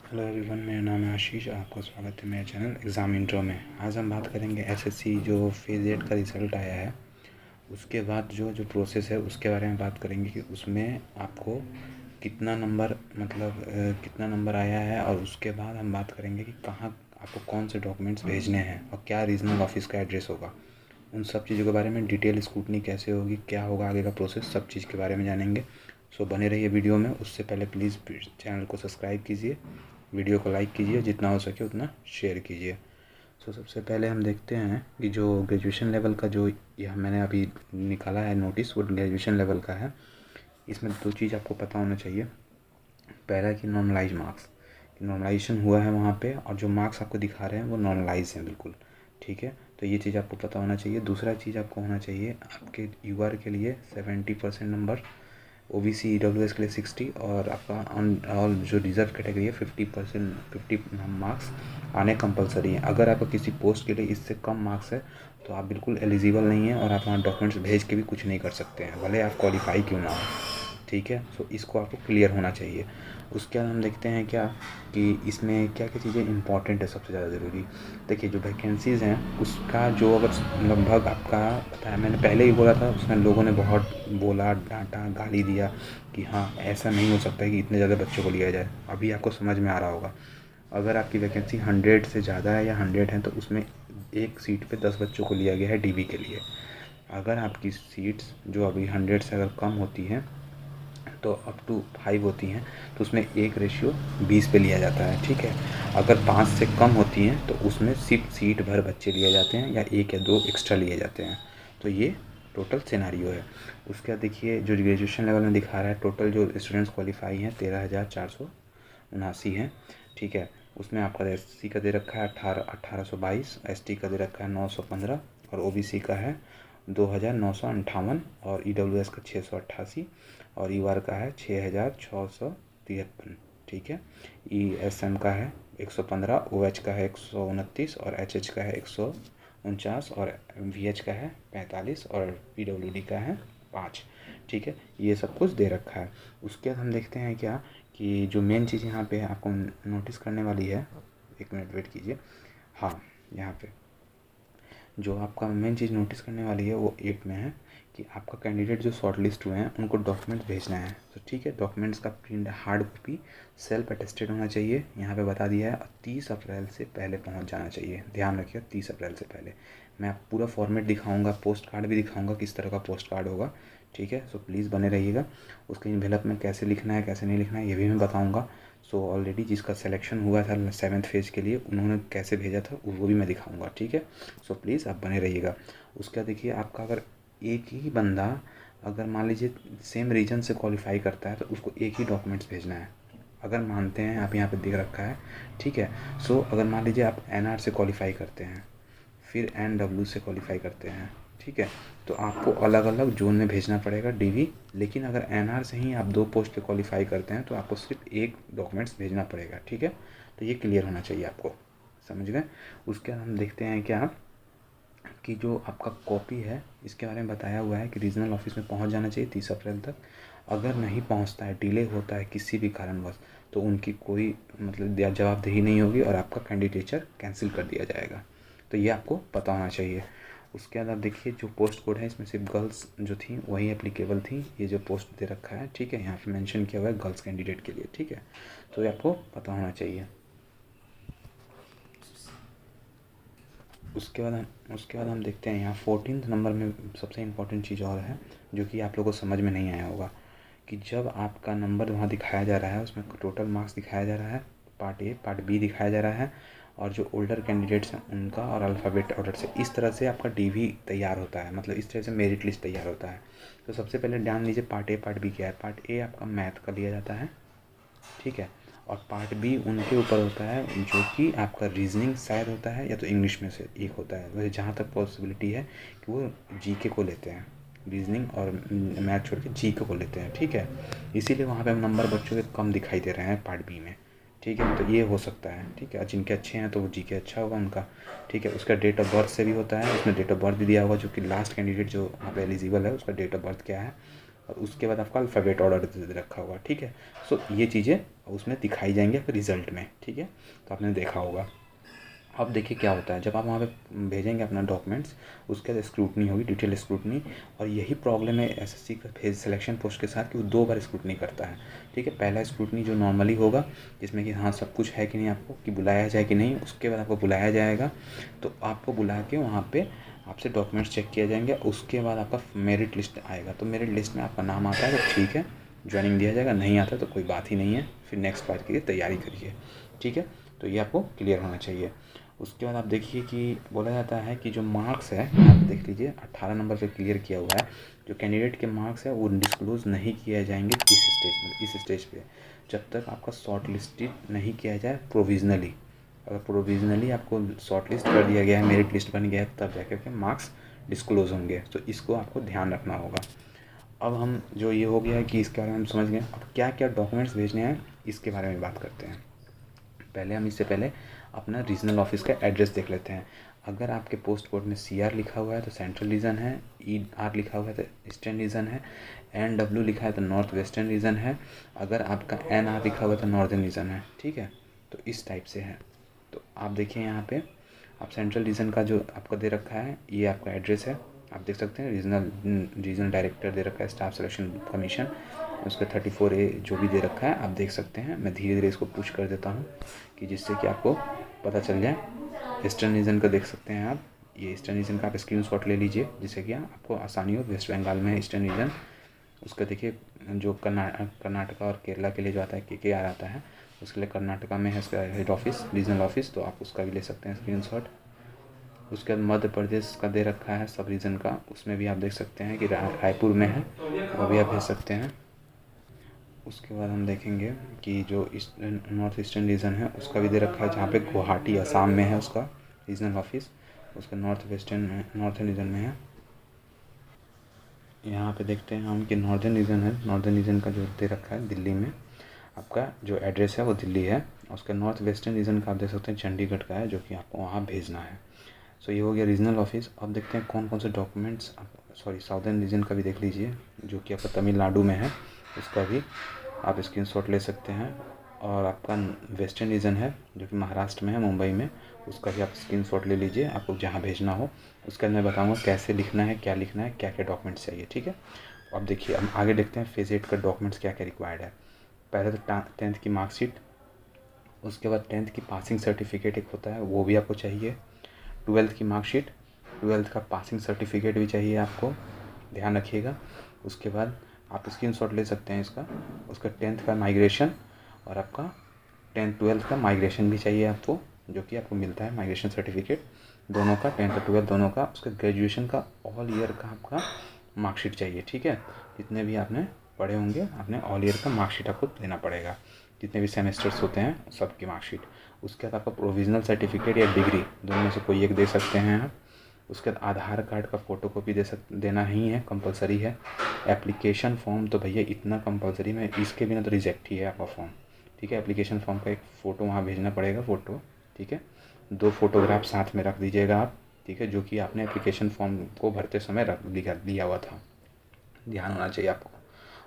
Hello everyone, मेरा नाम है आशीष। आपका स्वागत है मेरे चैनल एग्ज़ाम इंट्रो में। आज हम बात करेंगे एसएससी जो फेज़ 8 का रिज़ल्ट आया है, उसके बाद जो प्रोसेस है उसके बारे में बात करेंगे कि उसमें आपको कितना नंबर कितना नंबर आया है। और उसके बाद हम बात करेंगे कि कहाँ आपको कौन से डॉक्यूमेंट्स भेजने हैं और क्या रीजनल ऑफिस का एड्रेस होगा। उन सब चीज़ों के बारे में डिटेल स्क्रूटनी कैसे होगी, क्या होगा आगे का प्रोसेस, सब चीज़ के बारे में जानेंगे। सो बने रहिए वीडियो में। उससे पहले प्लीज़ चैनल को सब्सक्राइब कीजिए, वीडियो को लाइक कीजिए, जितना हो सके उतना शेयर कीजिए। सो सबसे पहले हम देखते हैं कि जो ग्रेजुएशन लेवल का जो यह मैंने अभी निकाला है नोटिस, वो ग्रेजुएशन लेवल का है। इसमें दो चीज़ आपको पता होना चाहिए। पहला कि नॉर्मलाइज मार्क्स, नॉर्मलाइजेशन हुआ है वहाँ पे, और जो मार्क्स आपको दिखा रहे हैं वो नॉर्मलाइज हैं बिल्कुल, ठीक है। तो ये चीज़ आपको पता होना चाहिए। दूसरा चीज़ आपको होना चाहिए, आपके यूआर के लिए 70% नंबर, ओबीसी ईडब्ल्यूएस के लिए 60, और आपका और जो रिजर्व कैटेगरी है 50% 50 मार्क्स आने कंपलसरी हैं। अगर आपका किसी पोस्ट के लिए इससे कम मार्क्स है तो आप बिल्कुल एलिजिबल नहीं हैं, और आप वहाँ डॉक्यूमेंट्स भेज के भी कुछ नहीं कर सकते हैं, भले आप क्वालिफाई क्यों ना हो, ठीक है। सो इसको आपको क्लियर होना चाहिए। उसके बाद हम देखते हैं क्या कि इसमें क्या क्या चीज़ें इंपॉर्टेंट है, सबसे ज़्यादा ज़रूरी। देखिए, जो वैकेंसीज़ हैं उसका जो अगर लगभग आपका पता है, मैंने पहले ही बोला था, उसमें लोगों ने बहुत बोला, डांटा, गाली दिया कि हाँ ऐसा नहीं हो सकता है कि इतने ज़्यादा बच्चों को लिया जाए। अभी आपको समझ में आ रहा होगा। अगर आपकी वैकेंसी 100 से ज़्यादा है या 100 है तो उसमें एक सीट पे 10 बच्चों को लिया गया है डीबी के लिए। अगर आपकी सीट्स जो अभी 100 से अगर कम होती हैं तो अप टू 5 होती हैं, तो उसमें 1:20 पे लिया जाता है, ठीक है। अगर 5 से कम होती हैं तो उसमें सिर्फ सीट भर बच्चे लिए जाते हैं, या 1 या 2 एक्स्ट्रा लिए जाते हैं। तो ये टोटल सिनेरियो है। उसके बाद देखिए, जो ग्रेजुएशन लेवल में दिखा रहा है, टोटल जो स्टूडेंट्स क्वालिफाई हैं 13,479 हैं, ठीक है। उसमें आपका एससी का दे रखा है 1822, एसटी का दे रखा है 915, और ओबीसी का है 2,958, और ईडब्ल्यूएस का 688, और यूआर का है 6,653, ठीक है। ईएसएम का है 115, ओएच का है 129, और एचएच का है 149, और वीएच का है 45, और पीडब्ल्यूडी का है 5, ठीक है। ये सब कुछ दे रखा है। उसके बाद हम देखते हैं क्या कि जो मेन चीज़ यहाँ पे आपको नोटिस करने वाली है, एक मिनट वेट कीजिए। हाँ, यहाँ पे जो आपका मेन चीज़ नोटिस करने वाली है वो 8 में है कि आपका कैंडिडेट जो शॉर्ट लिस्ट हुए हैं उनको डॉक्यूमेंट्स भेजना है। तो ठीक है, डॉक्यूमेंट्स का print hard copy self attested होना चाहिए, यहाँ पे बता दिया है। 30 अप्रैल से पहले पहुँच जाना चाहिए, ध्यान रखिए 30 अप्रैल से पहले। मैं आपको पूरा फॉर्मेट दिखाऊंगा, पोस्ट कार्ड भी दिखाऊंगा किस तरह का पोस्ट कार्ड होगा, ठीक है। सो प्लीज़ बने रहिएगा। उसके एनवेलप में कैसे लिखना है कैसे नहीं लिखना है ये भी मैं बताऊँगा। सो ऑलरेडी जिसका सिलेक्शन हुआ था 7th फेज़ के लिए, उन्होंने कैसे भेजा था वो भी मैं दिखाऊंगा, ठीक है। सो प्लीज़ आप बने रहिएगा। उसका देखिए, आपका अगर एक ही बंदा अगर मान लीजिए सेम रीजन से क्वालिफाई करता है तो उसको एक ही डॉक्यूमेंट्स भेजना है। अगर मानते हैं, आप यहाँ पे दिख रखा है, ठीक है। सो अगर मान लीजिए आप एनआर से क्वालिफाई करते हैं, फिर एनडब्ल्यू से क्वालिफाई करते हैं, ठीक है, तो आपको अलग अलग जोन में भेजना पड़ेगा डीवी। लेकिन अगर एनआर से ही आप 2 पोस्ट पे क्वालिफाई करते हैं तो आपको सिर्फ एक डॉक्यूमेंट्स भेजना पड़ेगा, ठीक है। तो ये क्लियर होना चाहिए आपको, समझ गए। उसके बाद हम देखते हैं क्या कि जो आपका कॉपी है इसके बारे में बताया हुआ है कि रीजनल ऑफिस में पहुंच जाना चाहिए 30 अप्रैल तक। अगर नहीं पहुंचता है, डिले होता है किसी भी कारणवश, तो उनकी कोई जवाबदेही नहीं होगी और आपका कैंडिडेचर कैंसिल कर दिया जाएगा। तो ये आपको पता होना चाहिए। उसके बाद आप देखिए, जो पोस्ट कोड है इसमें सिर्फ गर्ल्स जो थी वही एप्लीकेबल थी। ये जो पोस्ट दे रखा है, ठीक है, यहाँ पे मेंशन किया हुआ है गर्ल्स कैंडिडेट के लिए, ठीक है। तो ये आपको पता होना चाहिए। उसके बाद हम देखते हैं यहाँ 14th नंबर में सबसे इम्पोर्टेंट चीज़ और है जो कि आप लोगों को समझ में नहीं आया होगा, कि जब आपका नंबर वहाँ दिखाया जा रहा है उसमें टोटल मार्क्स दिखाया जा रहा है, पार्ट ए पार्ट बी दिखाया जा रहा है, और जो ओल्डर कैंडिडेट्स हैं उनका, और अल्फ़ाबेट ऑर्डर से इस तरह से आपका डीवी तैयार होता है, मतलब इस तरह से मेरिट लिस्ट तैयार होता है। तो सबसे पहले ध्यान लीजिए, पार्ट ए पार्ट बी क्या है। पार्ट ए आपका मैथ का लिया जाता है, ठीक है, और पार्ट बी उनके ऊपर होता है जो कि आपका रीजनिंग शायद होता है, या तो इंग्लिश में से एक होता है। वैसे जहाँ तक पॉसिबिलिटी है कि वो जीके को लेते हैं, रीजनिंग और मैथ छोड़ के जीके को लेते हैं, ठीक है। इसीलिए वहाँ पे नंबर बच्चों के कम दिखाई दे रहे हैं पार्ट बी में, ठीक है। तो ये हो सकता है, ठीक है। जिनके अच्छे हैं तो वो जीके अच्छा होगा उनका, ठीक है। उसका डेट ऑफ बर्थ से भी होता है, उसमें डेट ऑफ बर्थ भी दिया होगा, जो कि लास्ट कैंडिडेट जो वहाँ पे एलिजिबल है उसका डेट ऑफ बर्थ क्या है, और उसके बाद आपका अल्फ़ाबेट ऑर्डर दे रखा होगा, ठीक है। सो ये चीज़ें और उसमें दिखाई जाएंगे आपके रिज़ल्ट में, ठीक है। तो आपने देखा होगा। अब देखिए क्या होता है, जब आप वहाँ पे भेजेंगे अपना डॉक्यूमेंट्स, उसके बाद स्क्रूटनी होगी, डिटेल स्क्रूटनी। और यही प्रॉब्लम है एसएससी का फेज सिलेक्शन पोस्ट के साथ कि वो 2 बार स्क्रूटनी करता है, ठीक है। पहला स्क्रूटनी जो नॉर्मली होगा, जिसमें कि हाँ सब कुछ है कि नहीं, आपको कि बुलाया जाए कि नहीं। उसके बाद आपको बुलाया जाएगा, तो आपको बुला के वहाँ पर आपसे डॉक्यूमेंट्स चेक किए जाएंगे। उसके बाद आपका मेरिट लिस्ट आएगा, तो मेरिट लिस्ट में आपका नाम आता है तो ठीक है, ज्वाइनिंग दिया जाएगा। नहीं आता तो कोई बात ही नहीं है, फिर नेक्स्ट बार के लिए तैयारी करिए, ठीक है। तो ये आपको क्लियर होना चाहिए। उसके बाद आप देखिए कि बोला जाता है कि जो मार्क्स है, आप देख लीजिए 18 नंबर पे क्लियर किया हुआ है, जो कैंडिडेट के मार्क्स है वो डिस्क्लोज नहीं किए जाएंगे इस स्टेज पे, जब तक आपका शॉर्ट लिस्टेड नहीं किया जाए प्रोविजनली। अगर प्रोविजनली आपको शॉर्ट लिस्ट कर दिया गया है, मेरिट लिस्ट बन गया है, तब जाकर के मार्क्स डिस्क्लोज होंगे। तो इसको आपको ध्यान रखना होगा। अब हम जो ये हो गया है कि इसके बारे में हम समझ गए, अब क्या क्या डॉक्यूमेंट्स भेजने हैं इसके बारे में बात करते हैं। पहले हम इससे पहले अपना रीजनल ऑफिस का एड्रेस देख लेते हैं। अगर आपके पोस्ट कोड में CR लिखा हुआ है तो सेंट्रल रीजन है, ER लिखा हुआ है तो ईस्टर्न रीजन है, NW लिखा है तो नॉर्थ वेस्टर्न रीजन है, अगर आपका NR लिखा हुआ है तो नॉर्दर्न रीजन है, ठीक है। तो इस टाइप से है। तो आप देखिए यहाँ पे आप सेंट्रल रीजन का जो आपका दे रखा है, ये आपका एड्रेस है, आप देख सकते हैं। रीजनल डायरेक्टर दे रखा है, स्टाफ सिलेक्शन कमीशन, उसका 34A जो भी दे रखा है आप देख सकते हैं। मैं धीरे धीरे इसको पुश कर देता हूँ कि जिससे कि आपको पता चल जाए। ईस्टर्न रीजन का देख सकते हैं आप, ये ईस्टर्न रीजन का आप स्क्रीनशॉट ले लीजिए जिससे कि आपको आसानी हो। वेस्ट बंगाल में है ईस्टर्न रीजन। उसका देखिए जो कर्नाटका और केरला के लिए जो आता है KKR आता है, उसके लिए कर्नाटका में है इसका हेड ऑफिस, रीजनल ऑफिस, तो आप उसका भी ले सकते हैं स्क्रीनशॉट। उसके बाद मध्य प्रदेश का दे रखा है सब रीजन का, उसमें भी आप देख सकते हैं कि रायपुर में है, वो भी आप भेज सकते हैं। उसके बाद हम देखेंगे कि जो नॉर्थ ईस्टर्न रीजन है उसका भी दे रखा है, जहाँ पे गुवाहाटी असम में है उसका रीजनल ऑफिस, उसका नॉर्थन रीजन में है। यहाँ पे देखते हैं हम कि नॉर्दर्न रीजन है, नॉर्दर्न रीजन का जो दे रखा है दिल्ली में, आपका जो एड्रेस है वो दिल्ली है। उसका नॉर्थ वेस्टर्न रीजन का आप देख सकते हैं चंडीगढ़ का है, जो कि आपको वहाँ भेजना है। सो ये हो गया रीजनल ऑफिस। अब देखते हैं कौन कौन से डॉक्यूमेंट्स, साउदर्न रीजन का भी देख लीजिए जो कि आपका तमिलनाडु में है, उसका भी आप स्क्रीनशॉट ले सकते हैं। और आपका वेस्टर्न रीजन है जो कि महाराष्ट्र में है, मुंबई में, उसका भी आप स्क्रीनशॉट ले लीजिए, आपको जहाँ भेजना हो। उसके अंदर मैं बताऊँगा कैसे लिखना है, क्या लिखना है, क्या क्या डॉक्यूमेंट्स चाहिए, ठीक है। अब देखिए हम आगे देखते हैं फेज 8 का डॉक्यूमेंट्स क्या क्या रिक्वायर्ड है। पहले तो 10th की मार्कशीट, उसके बाद 10th की पासिंग सर्टिफिकेट एक होता है वो भी आपको चाहिए, 12th की मार्कशीट, 12th का पासिंग सर्टिफिकेट भी चाहिए आपको, ध्यान रखिएगा। उसके बाद आप स्क्रीनशॉट ले सकते हैं इसका। उसका 10th का माइग्रेशन और आपका 12th का माइग्रेशन भी चाहिए आपको, जो कि आपको मिलता है माइग्रेशन सर्टिफिकेट दोनों का, 10th और 12th दोनों का। उसका ग्रेजुएशन का ऑल ईयर का आपका मार्कशीट चाहिए, ठीक है। जितने भी आपने पढ़े होंगे आपने ऑल ईयर का मार्कशीट आपको देना पड़ेगा, जितने भी सेमेस्टर्स होते हैं सबकी मार्कशीट। उसके बाद आपका प्रोविजनल सर्टिफिकेट या डिग्री दोनों में से कोई एक दे सकते हैं आप। उसके बाद आधार कार्ड का फ़ोटोकॉपी देना ही है, कंपलसरी है। एप्लीकेशन फॉर्म तो भैया इतना कंपलसरी में, इसके बिना तो रिजेक्ट ही है आपका फॉर्म, ठीक है। एप्लीकेशन फॉर्म का एक फ़ोटो वहाँ भेजना पड़ेगा, फ़ोटो, ठीक है। 2 फोटोग्राफ साथ में रख दीजिएगा आप, ठीक है, जो कि आपने एप्लीकेशन फॉर्म को भरते समय रख दिया हुआ था, ध्यान होना चाहिए आपको।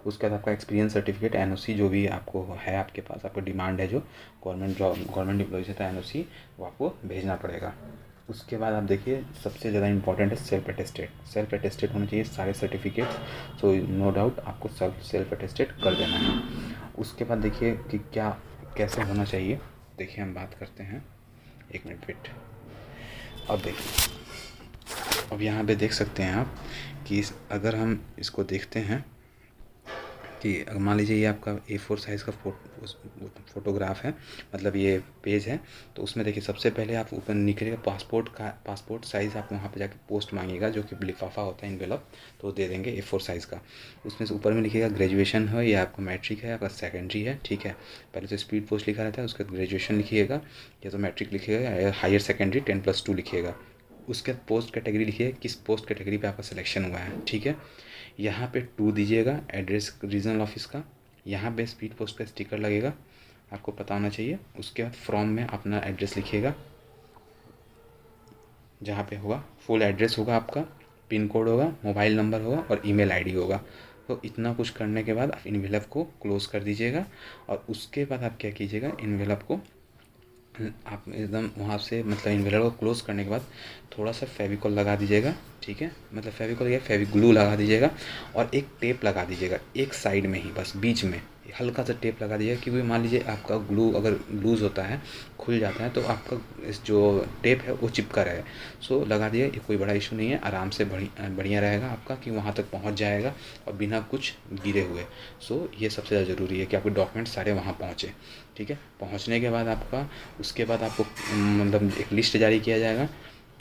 उसके बाद आपका एक्सपीरियंस सर्टिफिकेट, NOC जो भी आपको है, आपके पास आपको डिमांड है जो गवर्नमेंट जॉब, गवर्नमेंट एम्प्लॉय से था NOC, वो आपको भेजना पड़ेगा। उसके बाद आप देखिए सबसे ज़्यादा इंपॉर्टेंट है सेल्फ अटेस्टेड होना चाहिए सारे सर्टिफिकेट्स। सो नो डाउट आपको सेल्फ अटेस्टेड कर देना है। उसके बाद देखिए कि क्या कैसे होना चाहिए, देखिए हम बात करते हैं, 1 मिनट वेट। अब देखिए, अब यहाँ पे देख सकते हैं आप कि अगर हम इसको देखते हैं कि मान लीजिए ये आपका A4 साइज़ का फ़ोटोग्राफ है, मतलब ये पेज है, तो उसमें देखिए सबसे पहले आप ऊपर निकलेगा पासपोर्ट साइज़, आप वहाँ पे जाके पोस्ट मांगेगा, जो कि लिफाफा होता है इनवेलप, तो दे देंगे A4 साइज़ का। उसमें से ऊपर में लिखिएगा ग्रेजुएशन है या आपका मैट्रिक है, आपका सेकेंडरी है, ठीक है। पहले तो स्पीड पोस्ट लिखा रहता है, उसके बाद ग्रेजुएशन लिखिएगा या तो मैट्रिक लिखिएगा या हायर सेकेंडरी 10+2 लिखिएगा। उसके बाद पोस्ट कैटेगरी लिखिए, किस पोस्ट कैटेगरी पे आपका सिलेक्शन हुआ है, ठीक है। यहाँ पे 2 दीजिएगा, एड्रेस रीजनल ऑफिस का। यहाँ पे स्पीड पोस्ट का स्टिकर लगेगा, आपको पता होना चाहिए। उसके बाद फ्रॉम में अपना एड्रेस लिखिएगा, जहाँ पे होगा फुल एड्रेस होगा आपका, पिन कोड होगा, मोबाइल नंबर होगा और ईमेल आईडी होगा। तो इतना कुछ करने के बाद आप इन्वेलप को क्लोज़ कर दीजिएगा और उसके बाद आप क्या कीजिएगा, इन्वेलप को आप एकदम वहाँ से मतलब इन्वेलप को क्लोज़ करने के बाद थोड़ा सा फेविकॉल लगा दीजिएगा, ठीक है, मतलब फेविकॉल या फेविग्लू लगा दीजिएगा और एक टेप लगा दीजिएगा एक साइड में ही, बस बीच में हल्का सा टेप लगा दीजिएगा, क्योंकि मान लीजिए आपका ग्लू अगर लूज़ होता है, खुल जाता है, तो आपका इस जो टेप है वो चिपका रहे। सो लगा दिया, ये कोई बड़ा इशू नहीं है, आराम से बढ़िया रहेगा आपका कि वहाँ तक पहुँच जाएगा और बिना कुछ गिरे हुए। सो ये सबसे ज़्यादा ज़रूरी है कि आपके डॉक्यूमेंट सारे वहाँ पहुँचे, ठीक है। पहुँचने के बाद आपका उसके बाद आपको मतलब एक लिस्ट जारी किया जाएगा,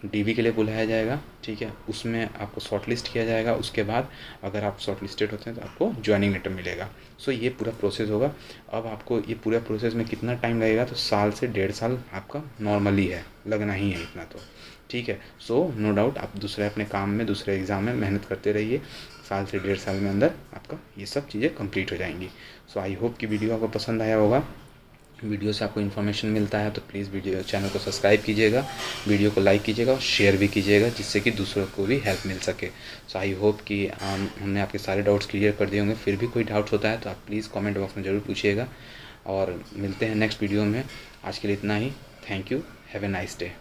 डीवी के लिए बुलाया जाएगा, ठीक है। उसमें आपको शॉर्ट लिस्ट किया जाएगा, उसके बाद अगर आप शॉर्ट लिस्टेड होते हैं तो आपको ज्वाइनिंग लेटर मिलेगा। सो ये पूरा प्रोसेस होगा। अब आपको ये पूरा प्रोसेस में कितना टाइम लगेगा, तो साल से 1.5 साल आपका नॉर्मली है, लगना ही है इतना, तो ठीक है। सो नो डाउट आप दूसरे अपने काम में, दूसरे एग्ज़ाम में मेहनत करते रहिए, साल से 1.5 साल में अंदर आपका ये सब चीज़ें कंप्लीट हो जाएंगी। सो आई होप कि वीडियो आपको पसंद आया होगा। वीडियो से आपको इन्फॉर्मेशन मिलता है तो प्लीज़ वीडियो चैनल को सब्सक्राइब कीजिएगा, वीडियो को लाइक कीजिएगा और शेयर भी कीजिएगा, जिससे कि दूसरों को भी हेल्प मिल सके। सो आई होप कि हमने आपके सारे डाउट्स क्लियर कर दिए होंगे। फिर भी कोई डाउट्स होता है तो आप प्लीज़ कमेंट बॉक्स में ज़रूर पूछिएगा और मिलते हैं नेक्स्ट वीडियो में। आज के लिए इतना ही। Thank you. Have a nice day.